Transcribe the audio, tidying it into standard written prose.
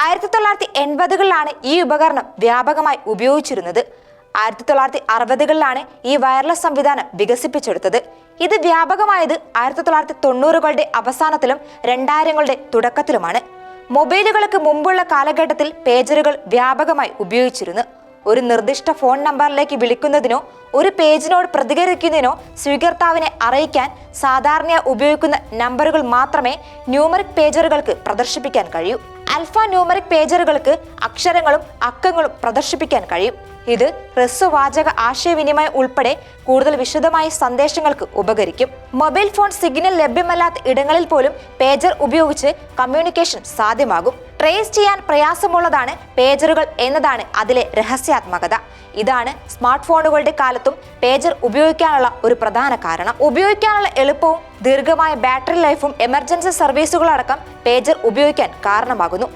1980കളിലാണ് ഈ ഉപകരണം വ്യാപകമായി ഉപയോഗിച്ചിരുന്നത്. 1960കളിലാണ് ഈ വയർലെസ് സംവിധാനം വികസിപ്പിച്ചെടുത്തത്. ഇത് വ്യാപകമായത് 1990കളുടെ അവസാനത്തിലും 2000കളുടെ തുടക്കത്തിലുമാണ്. മൊബൈലുകൾക്ക് മുമ്പുള്ള കാലഘട്ടത്തിൽ പേജറുകൾ വ്യാപകമായി ഉപയോഗിച്ചിരുന്നു. ഒരു നിർദ്ദിഷ്ട ഫോൺ നമ്പറിലേക്ക് വിളിക്കുന്നതിനോ ഒരു പേജിനോട് പ്രതികരിക്കുന്നതിനോ സ്വീകർത്താവിനെ അറിയിക്കാൻ സാധാരണയായി ഉപയോഗിക്കുന്ന നമ്പറുകൾ മാത്രമേ ന്യൂമറിക് പേജറുകൾക്ക് പ്രദർശിപ്പിക്കാൻ കഴിയൂ. ആൽഫ ന്യൂമറിക് പേജറുകൾക്ക് അക്ഷരങ്ങളും അക്കങ്ങളും പ്രദർശിപ്പിക്കാൻ കഴിയും. ഇത് ഹ്രസ്വവാചക ആശയവിനിമയം ഉൾപ്പെടെ കൂടുതൽ വിശദമായ സന്ദേശങ്ങൾക്ക് ഉപകരിക്കും. മൊബൈൽ ഫോൺ സിഗ്നൽ ലഭ്യമല്ലാത്ത ഇടങ്ങളിൽ പോലും പേജർ ഉപയോഗിച്ച് കമ്മ്യൂണിക്കേഷൻ സാധ്യമാകും. ട്രേസ് ചെയ്യാൻ പ്രയാസമുള്ളതാണ് പേജറുകൾ എന്നതാണ് അതിലെ രഹസ്യാത്മകത. ഇതാണ് സ്മാർട്ട് ഫോണുകളുടെ കാലത്തും പേജർ ഉപയോഗിക്കാനുള്ള ഒരു പ്രധാന കാരണം. ഉപയോഗിക്കാനുള്ള എളുപ്പവും ദീർഘമായ ബാറ്ററി ലൈഫും എമർജൻസി സർവീസുകളടക്കം പേജർ ഉപയോഗിക്കാൻ കാരണമാകുന്നു.